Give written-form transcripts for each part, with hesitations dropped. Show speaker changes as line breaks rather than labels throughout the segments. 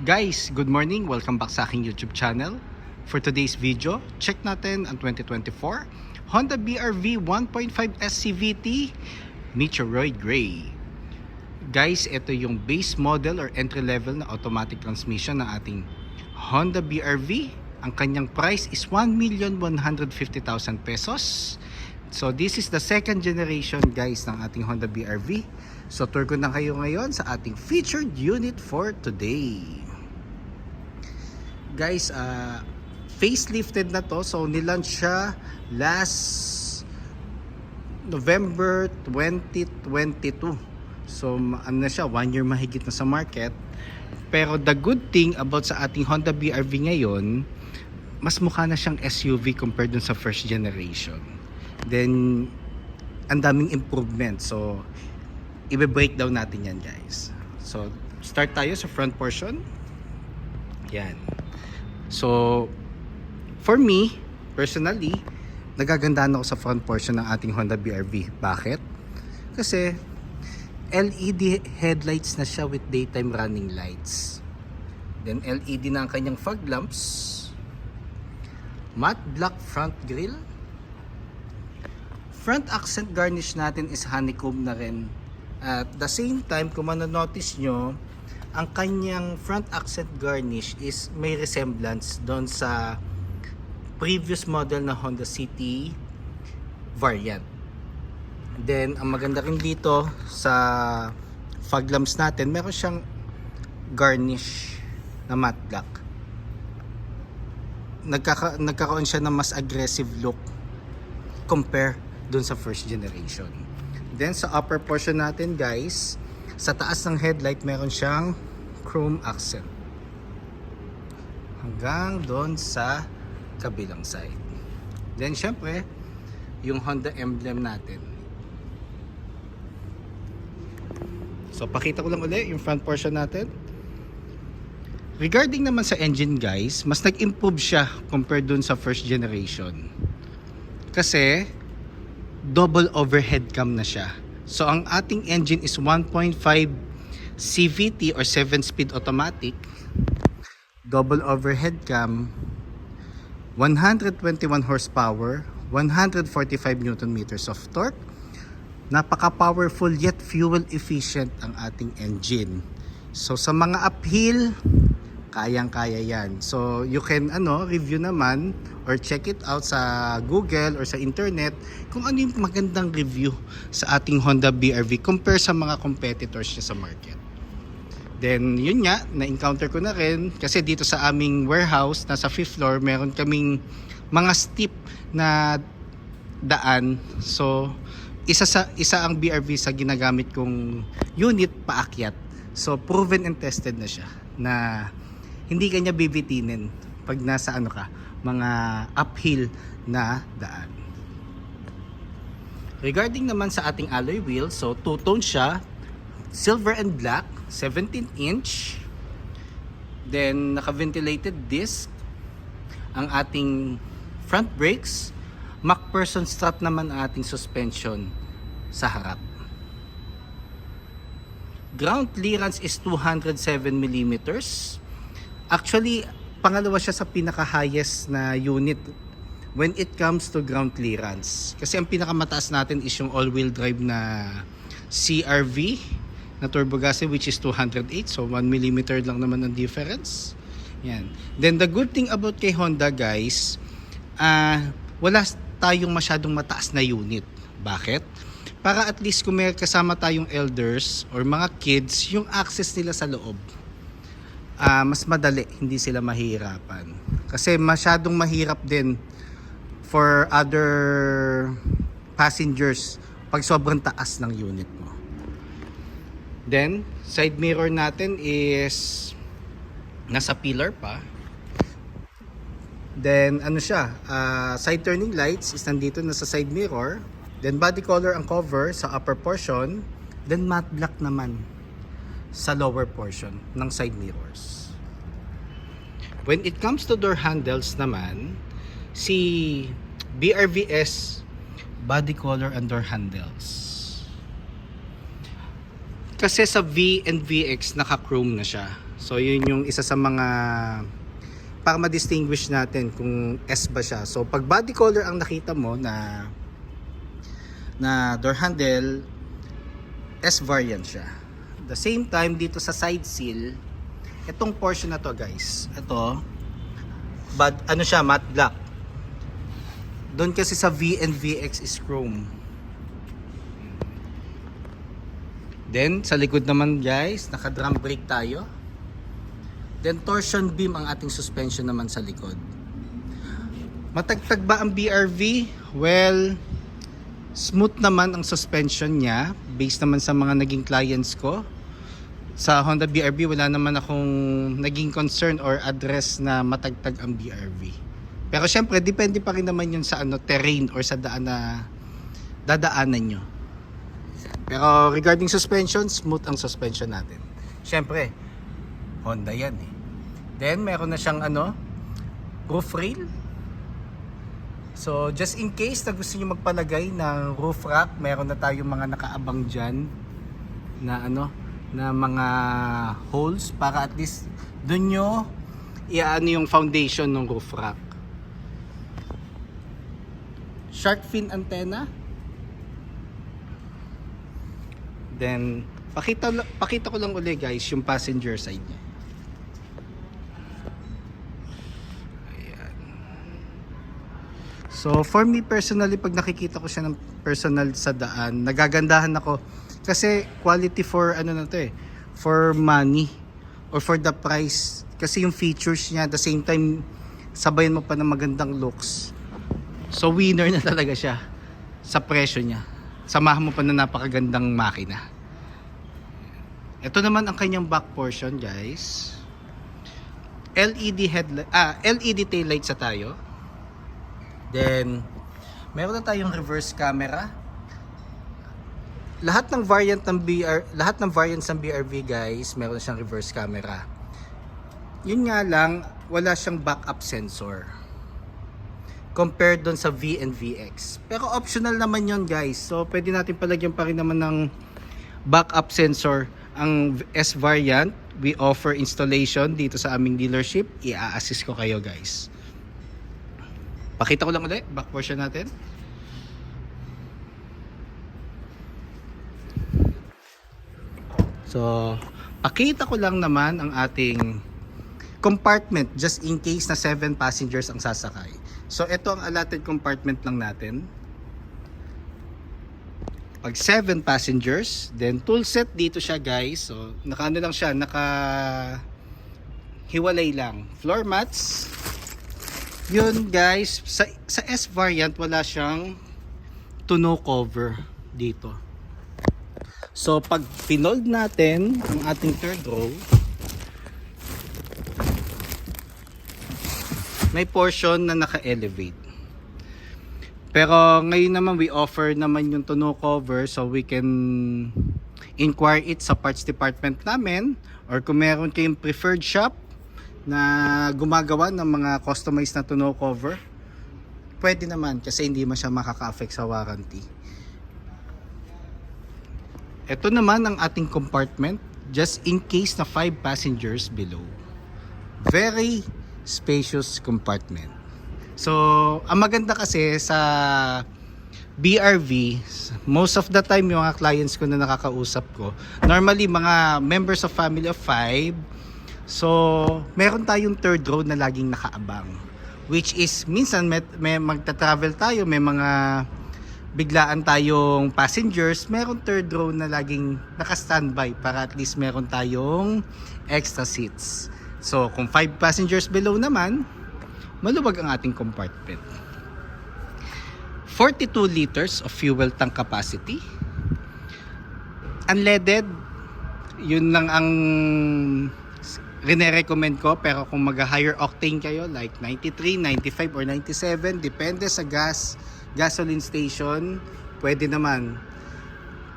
Guys, good morning. Welcome back sa aking YouTube channel. For today's video, check natin ang 2024 Honda BR-V 1.5 SCVT Meteoroid Gray. Guys, ito yung base model or entry level na automatic transmission ng ating Honda BR-V. Ang kanyang price is 1,150,000 pesos. So this is the second generation guys ng ating Honda BR-V. So tour ko na kayo ngayon sa ating featured unit for today. Guys, facelifted na to. So nilaunch siya last November 2022. So ano na siya, 1 year mahigit na sa market. Pero the good thing about sa ating Honda BR-V ngayon, mas mukha na siyang SUV compared dun sa first generation. Then ang daming improvement. So i-breakdown natin yan guys. So start tayo sa front portion. Yan. So for me personally, nagagandahan ako sa front portion ng ating Honda BR-V. Bakit? Kasi LED headlights na siya with daytime running lights. Then LED na ang kanyang fog lamps. Matte black front grille. Front accent garnish natin is honeycomb na rin. At the same time, kung manonotice nyo, ang kanyang front accent garnish is may resemblance doon sa previous model na Honda City variant. Then, ang maganda rin dito sa fog lamps natin, meron siyang garnish na matte black. Nagkakaroon siya ng mas aggressive look compare dun sa first generation. Then sa upper portion natin guys, sa taas ng headlight meron siyang chrome accent hanggang doon sa kabilang side. Then syempre yung Honda emblem natin. So pakita ko lang ulit yung front portion natin. Regarding naman sa engine guys, mas nag-improve siya compared dun sa first generation. Kasi double overhead cam na siya. So ang ating engine is 1.5 CVT or 7-speed automatic. Double overhead cam, 121 horsepower, 145 Newton meters of torque. Napaka-powerful yet fuel efficient ang ating engine. So sa mga uphill, kayang-kaya yan. So you can review naman or check it out sa Google or sa internet kung ano yung magandang review sa ating Honda BR-V compare sa mga competitors niya sa market. Then yun nga, na-encounter ko na rin kasi dito sa aming warehouse, nasa 5th floor, meron kaming mga steep na daan. So isa ang BR-V sa ginagamit kong unit paakyat. So proven and tested na siya na hindi kanya bibitinin pag nasa mga uphill na daan. Regarding naman sa ating alloy wheels, so two-tone siya, silver and black, 17-inch. Then naka-ventilated disc ang ating front brakes. MacPherson strap naman ang ating suspension sa harap. Ground clearance is 207 mm. Actually, pangalawa siya sa pinaka-highest na unit when it comes to ground clearance. Kasi ang pinakamataas natin is yung all-wheel drive na CR-V na turbo gas which is 208. So 1 mm lang naman ang difference. Yan. Then the good thing about kay Honda guys, wala tayong masyadong mataas na unit. Bakit? Para at least kung may kasama tayong elders or mga kids, yung access nila sa loob mas madali, hindi sila mahihirapan. Kasi masyadong mahirap din for other passengers pag sobrang taas ng unit mo. Then, side mirror natin is nasa pillar pa. Then, side turning lights is nandito na sa side mirror. Then, body color ang cover sa upper portion. Then, matte black naman sa lower portion ng side mirrors. When it comes to door handles naman, si BR-VS body color and door handles. Kasi sa V and VX naka-chrome na siya. So yun yung isa sa mga para ma-distinguish natin kung S ba siya. So pag body color ang nakita mo na door handle, S variant siya. The same time dito sa side seal, itong portion na to guys, ito ano siya, matte black. Doon kasi sa V and VX is chrome. Then sa likod naman guys, naka drum brake tayo. Then torsion beam ang ating suspension naman sa likod. Matagtag ba ang BRV? Well, smooth naman ang suspension niya based naman sa mga naging clients ko. Sa Honda BRV wala naman akong naging concern or address na matagtag ang BRV. Pero syempre depende pa rin naman yun sa terrain or sa daan na dadaanan nyo. Pero regarding suspension, smooth ang suspension natin. Syempre Honda yan eh. Then meron na siyang roof rail. So just in case na gusto niyo magpalagay ng roof rack, meron na tayong mga nakaabang dyan na na mga holes para at least doon nyo iaano yung foundation ng roof rack. Shark fin antenna. Then pakita ko lang uli guys yung passenger side niya. Ayan. So for me personally, pag nakikita ko siya ng personal sa daan, nagagandahan ako kasi quality for for money or for the price, kasi yung features niya at the same time sabayan mo pa ng magandang looks. So winner na talaga siya sa presyo niya. Samahan mo pa na napakagandang makina. Ito naman ang kanyang back portion guys. LED tail lights sa tayo. Then meron na tayong reverse camera. Lahat ng variants ng BRV guys, meron siyang reverse camera. Yun nga lang, wala siyang backup sensor compared doon sa V and VX. Pero optional naman yun guys. So pwede natin palagyan pa rin naman ng backup sensor. Ang S variant, we offer installation dito sa aming dealership. I-assist ko kayo guys. Pakita ko lang ulit, back portion natin. So, pakita ko lang naman ang ating compartment just in case na 7 passengers ang sasakay. So, ito ang allotted compartment lang natin. Pag 7 passengers, then tool set dito siya guys. So, naka hiwalay lang. Floor mats. Yun guys, sa S variant wala siyang tonneau cover dito. So pag pinold natin ang ating third row, may portion na naka-elevate. Pero ngayon naman we offer naman yung tonneau cover, so we can inquire it sa parts department namin, or kung meron kayong preferred shop na gumagawa ng mga customized na tonneau cover, pwede naman kasi hindi man siya makaka-affect sa warranty. Ito naman ang ating compartment just in case na 5 passengers below. Very spacious compartment. So, ang maganda kasi sa BRV, most of the time yung mga clients ko na nakakausap ko, normally mga members of family of 5. So, meron tayong third row na laging nakaabang. Which is, minsan may magta-travel tayo, may mga biglaan tayong passengers, meron third row na laging naka-standby para at least meron tayong extra seats. So, kung 5 passengers below naman, maluwag ang ating compartment. 42 liters of fuel tank capacity. Unleaded, yun lang ang rine-recommend ko, pero kung mag-higher octane kayo like 93, 95 or 97, depende sa gasoline station, pwede naman.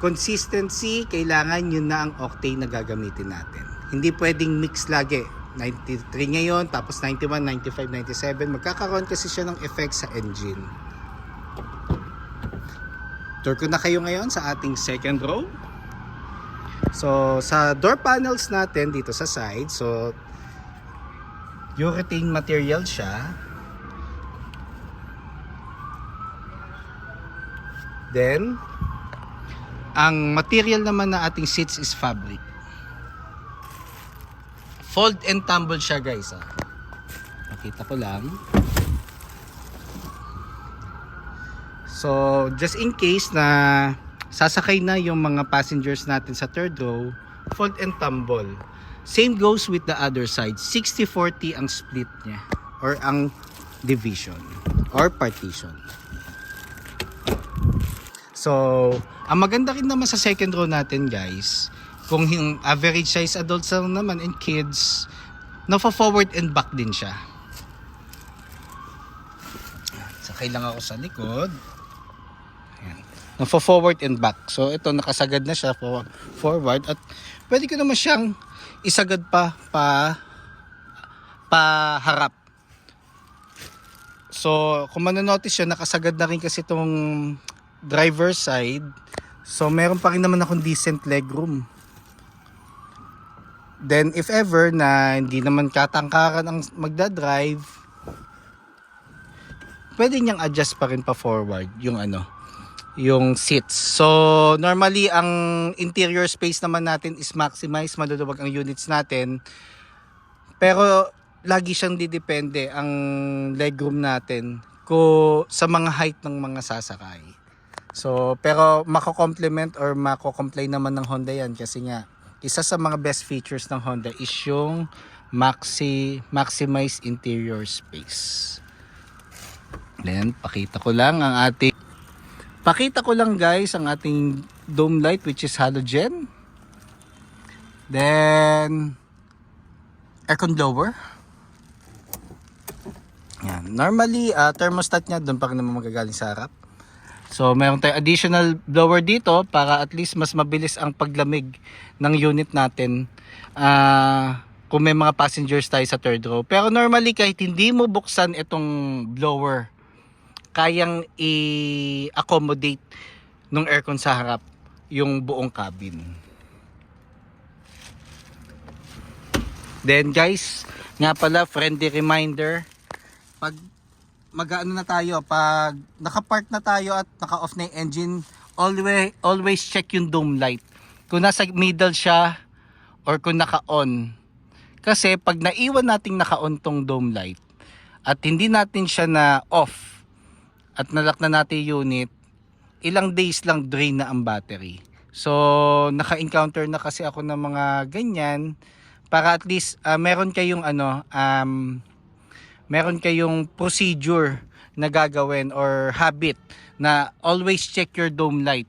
Consistency, kailangan yun na ang octane na gagamitin natin. Hindi pwedeng mix lagi. 93 ngayon, tapos 91, 95, 97. Magkakaroon kasi siya ng effect sa engine. Tour ko na kayo ngayon sa ating second row. So sa door panels natin dito sa side, so urethane material siya. Then ang material naman na ating seats is fabric. Fold and tumble siya, guys. Makita ko lang. So just in case na sasakay na yung mga passengers natin sa third row, fold and tumble. Same goes with the other side. 60-40 ang split niya or ang division or partition. So, ang maganda rin naman sa second row natin, guys, kung yung average size adults lang naman and kids, forward and back din siya. Sakay lang ako sa likod. Ayan. Forward and back. So, ito nakasagad na siya forward at pwede ko naman siyang isagad pa harap. So, kung manonotice siya, nakasagad na rin kasi itong driver's side. So, meron pa rin naman akong decent legroom. Then, if ever na hindi naman katangkaran ang magdadrive, pwede niyang adjust pa rin pa forward yung seats. So, normally, ang interior space naman natin is maximize, maluluwag ang units natin. Pero, lagi siyang didepende ang legroom natin sa mga height ng mga sasakay. So, pero mako-complement or mako-complain naman ng Honda yan kasi nga, isa sa mga best features ng Honda is yung maximize interior space. Then, pakita ko lang guys ang ating dome light which is halogen. Then, aircon blower. Yan. Normally, thermostat niya doon pa rin naman magagaling sa harap. So, meron tayong additional blower dito para at least mas mabilis ang paglamig ng unit natin kung may mga passengers tayo sa third row. Pero normally, kahit hindi mo buksan itong blower, kayang i-accommodate ng aircon sa harap yung buong cabin. Then guys, nga pala, friendly reminder, pag pag naka-park na tayo at naka-off na yung engine, always check yung dome light. Kung nasa middle siya or kung naka-on. Kasi pag naiwan nating naka-on tong dome light at hindi natin siya na off at nalock na natin yung unit, ilang days lang drain na ang battery. So, naka-encounter na kasi ako ng mga ganyan para at least meron kayong procedure na gagawin or habit na always check your dome light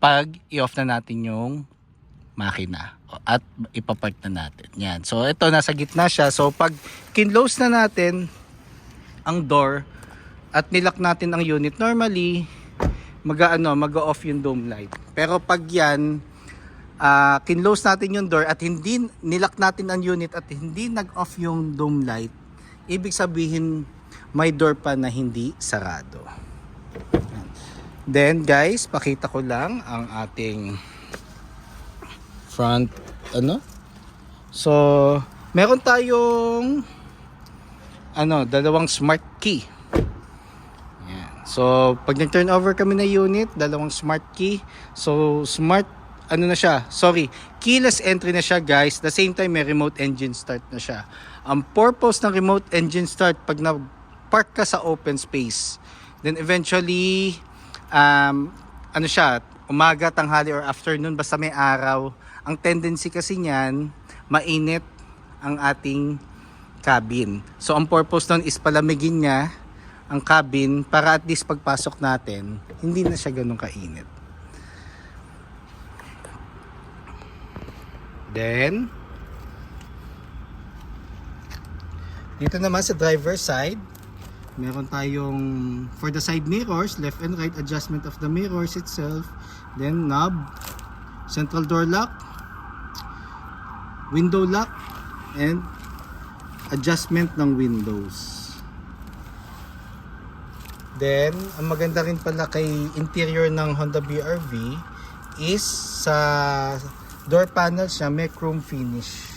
pag i-off na natin yung makina at ipapark na natin. Yan. So ito nasa gitna siya. So pag kinlose na natin ang door at nilock natin ang unit, normally mag-off yung dome light. Pero pag yan kinlose natin yung door at hindi nilock natin ang unit at hindi nag-off yung dome light, ibig sabihin may door pa na hindi sarado. Then guys, pakita ko lang ang ating front So, meron tayong dalawang smart key. Yan. So, pag nag-turn over kami na unit, dalawang smart key. So, keyless entry na siya, guys. The same time, may remote engine start na siya. Ang purpose ng remote engine start, pag na-park ka sa open space, then eventually, umaga, tanghali, or afternoon, basta may araw, ang tendency kasi niyan, mainit ang ating cabin. So, ang purpose nun is palamigin niya ang cabin para at least pagpasok natin, hindi na siya ganun kainit. Then, dito naman sa driver's side, meron tayong for the side mirrors, left and right adjustment of the mirrors itself, then knob, central door lock, window lock, and adjustment ng windows. Then, ang maganda rin pala kay interior ng Honda BRV is sa Door panel siya, may chrome finish.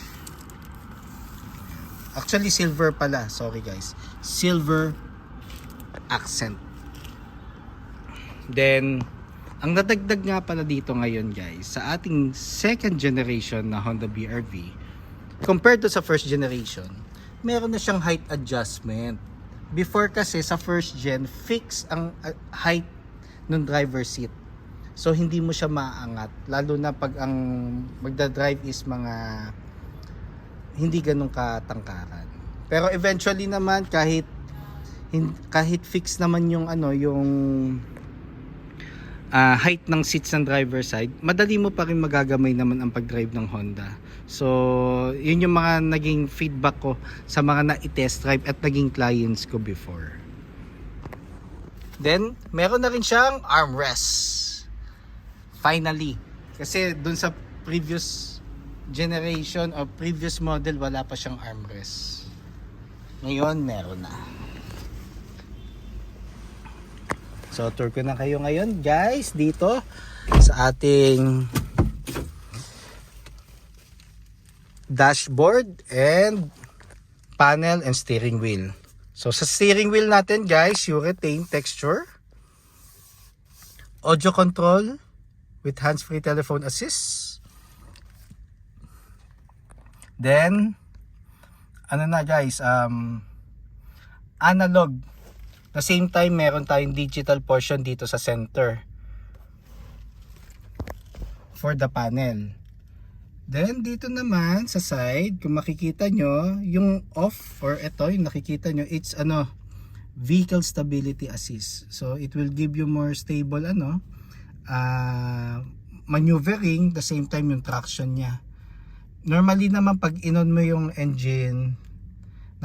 Actually silver pala, sorry guys. Silver accent. Then ang nadagdag nga pala dito ngayon guys sa ating second generation na Honda BR-V compared to sa first generation, meron na siyang height adjustment. Before kasi sa first gen, fix ang height ng driver seat. So hindi mo siya maangat, lalo na pag ang magda-drive is mga hindi ganun katangkaran. Pero eventually naman kahit fix naman yung height ng seats ng driver side, madali mo pa rin magagamay naman ang pag-drive ng Honda. So yun yung mga naging feedback ko sa mga na-test drive at naging clients ko before. Then meron na rin siyang armrest. Finally, kasi dun sa previous generation o previous model wala pa siyang armrest. Ngayon meron na. So tour ko na kayo ngayon guys dito sa ating dashboard and panel and steering wheel. So sa steering wheel natin guys, urethane texture, audio control with hands-free telephone assist. Then ano na guys, analog. At the same time, meron tayong digital portion dito sa center for the panel. Then dito naman sa side, kung makikita nyo, yung off or ito, yung nakikita nyo, it's vehicle stability assist. So it will give you more stable maneuvering, the same time yung traction niya. Normally naman pag in-on mo yung engine,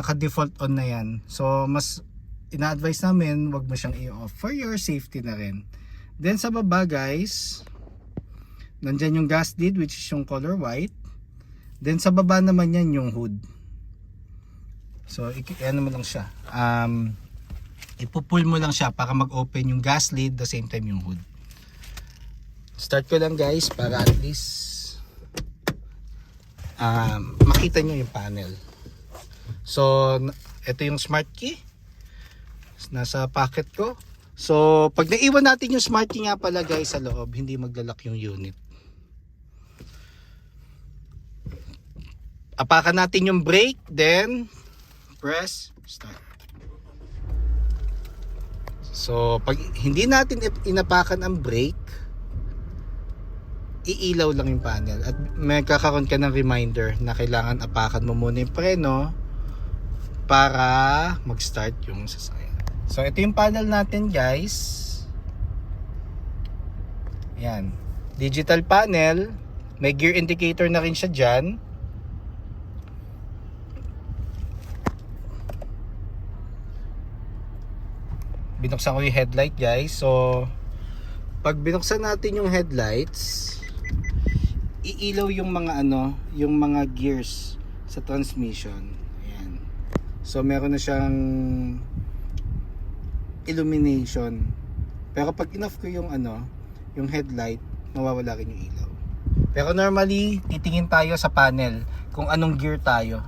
naka-default on na yan. So mas ina-advise namin wag mo siyang i-off for your safety na rin. Then sa baba guys, nandyan yung gas lid which is yung color white. Then sa baba naman yan yung hood. So ano mo lang siya, ipupull mo lang siya para mag-open yung gas lid, the same time yung hood. Start ko lang guys para at least makita nyo yung panel. So ito yung smart key nasa pocket ko. So pag naiwan natin yung smart key nga pala guys sa loob, hindi maglalak yung unit. Apakan natin yung brake, then press start. So pag hindi natin inapakan ang brake, iilaw lang yung panel at may kakaroon ka ng reminder na kailangan apakan mo muna yung preno para mag-start yung sasakyan. So ito yung panel natin guys. Ayan, digital panel, may gear indicator na rin siya dyan. Binuksan ko yung headlight guys. So pag binuksan natin yung headlights, iilaw yung mga yung mga gears sa transmission. Ayan. So meron na siyang illumination. Pero pag in-off ko yung yung headlight, mawawala rin yung ilaw. Pero normally, titingin tayo sa panel kung anong gear tayo.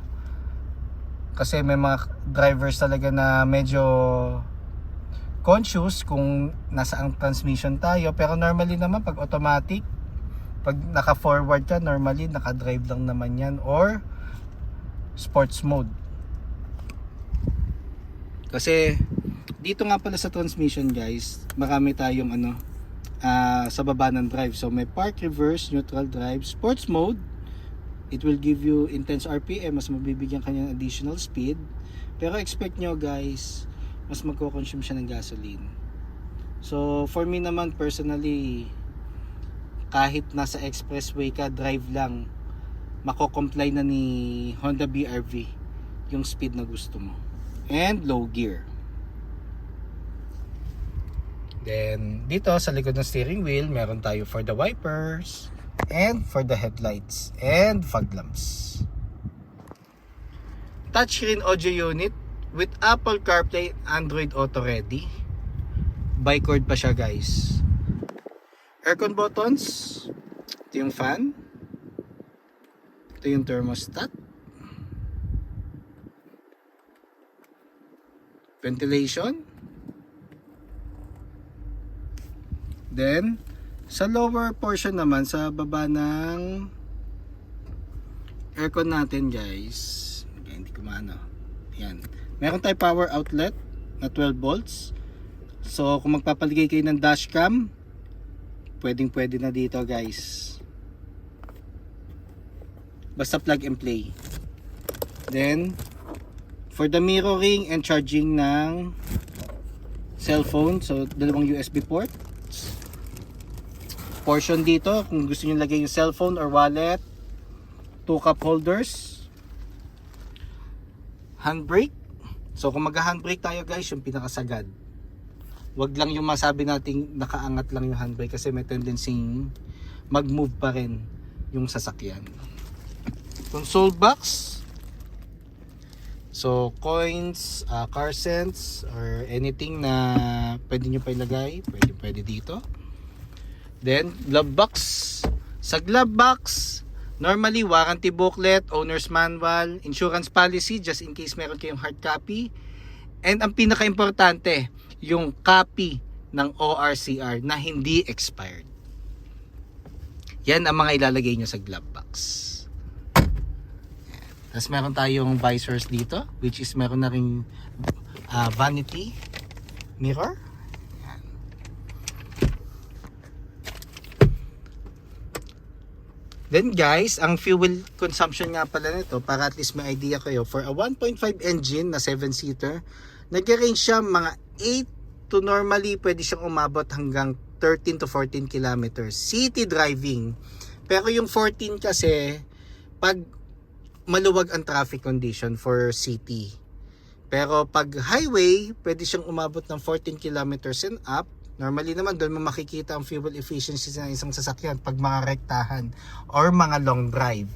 Kasi may mga drivers talaga na medyo conscious kung nasaan transmission tayo. Pero normally naman pag automatic, pag naka-forward ka, normally naka-drive lang naman yan or sports mode. Kasi dito nga pala sa transmission guys, marami tayong sa baba ng drive. So may park, reverse, neutral drive, sports mode. It will give you intense RPM, mas mabibigyan kanya ng additional speed. Pero expect nyo guys, mas magko-consume siya ng gasoline. So for me naman personally, kahit nasa expressway ka, drive lang, mako-comply na ni Honda BR-V yung speed na gusto mo. And low gear. Then dito sa likod ng steering wheel, meron tayo for the wipers and for the headlights and fog lamps. Touchscreen audio unit with Apple CarPlay, Android Auto ready. Bicord pa siya guys. Aircon buttons. Ito yung fan. Ito yung thermostat. Ventilation. Then, sa lower portion naman, sa baba ng aircon natin guys, hindi ko maano. Yan. Meron tayong power outlet na 12 volts. So, kung magpapaligay kayo ng dashcam, pwede na dito guys. Basta plug and play. Then, for the mirroring and charging ng cellphone, so dalawang USB port. Portion dito kung gusto niyo lagay yung cellphone or wallet. 2 cup holders. Handbrake. So kung mag-handbrake tayo guys, yung pinakasagad. Wag lang yung masabi nating nakaangat lang yung handbrake kasi may tendency mag-move pa rin yung sasakyan. Console box. So coins, car cents or anything na pwede nyo pa ilagay, pwede dito. Then glove box. Sa glove box, normally warranty booklet, owner's manual, insurance policy just in case meron kayong hard copy. And ang pinaka-importante, yung copy ng ORCR na hindi expired. Yan ang mga ilalagay nyo sa glove box. Tapos meron tayong visors dito, which is meron na ring vanity mirror. Then guys, ang fuel consumption nga pala nito, para at least may idea kayo, for a 1.5 engine na 7-seater, nag-range siya mga 8 to normally pwede siyang umabot hanggang 13 to 14 kilometers. City driving. Pero yung 14 kasi, pag maluwag ang traffic condition for city. Pero pag highway, pwede siyang umabot ng 14 kilometers and up. Normally naman doon mo makikita ang fuel efficiency ng isang sasakyan pag mga rektahan or mga long drive.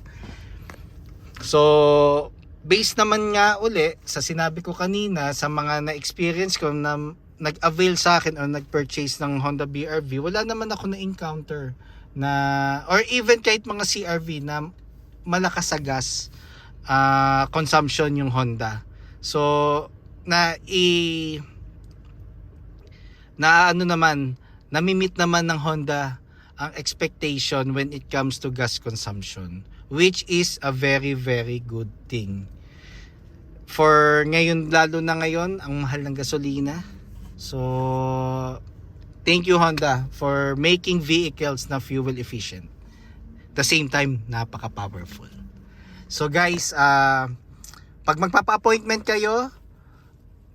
So, based naman nga uli sa sinabi ko kanina sa mga na-experience ko na nag-avail sa akin or nag-purchase ng Honda BR-V, wala naman ako na-encounter na or even kahit mga CR-V na malakas sa gas consumption yung Honda. So, namimit naman ng Honda ang expectation when it comes to gas consumption, which is a very very good thing. For ngayon, lalo na ngayon, ang mahal ng gasolina. So, thank you Honda for making vehicles na fuel efficient. At the same time, napaka-powerful. So guys, pag magpapa-appointment kayo,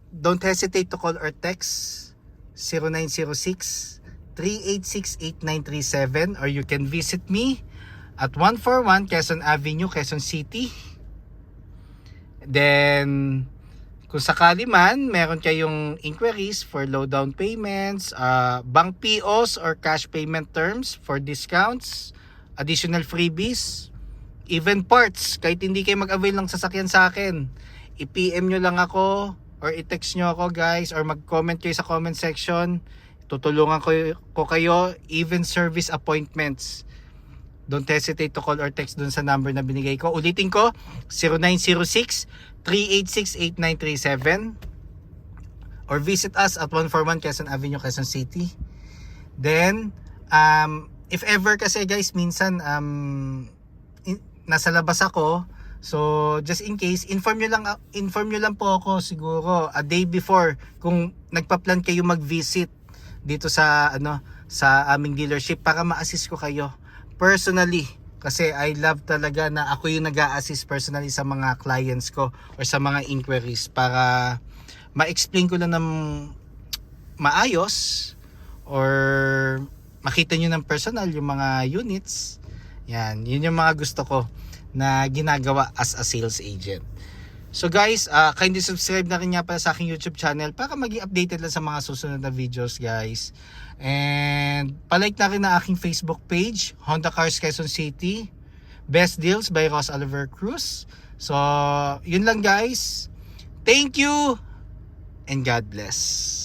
don't hesitate to call or text 0906-386-8937 or you can visit me at 141 Quezon Avenue, Quezon City. Then kung sakali man meron kayong inquiries for low down payments, bank POs or cash payment terms for discounts, additional freebies, even parts, kahit hindi kayo mag-avail ng sasakyan sa akin, i-PM nyo lang ako or i-text nyo ako guys, or mag-comment kayo sa comment section. Tutulungan ko kayo, even service appointments. Don't hesitate to call or text dun sa number na binigay ko. Ulitin ko, 0906-386-8937 or visit us at 141 Quezon Avenue, Quezon City. Then, if ever kasi guys, minsan nasa labas ako, so just in case, inform nyo lang po ako siguro a day before kung nagpa-plan kayo mag-visit dito sa sa aming dealership para ma-assist ko kayo personally, kasi I love talaga na ako yung nag-a-assist personally sa mga clients ko or sa mga inquiries para ma-explain ko lang ng maayos or makita nyo ng personal yung mga units. Yan, yun yung mga gusto ko na ginagawa as a sales agent. So guys, kindly subscribe na rin nga pala sa aking YouTube channel para maging updated lang sa mga susunod na videos guys. And palike na rin na aking Facebook page, Honda Cars Quezon City, Best Deals by Ross Oliver Cruz. So, yun lang guys. Thank you and God bless.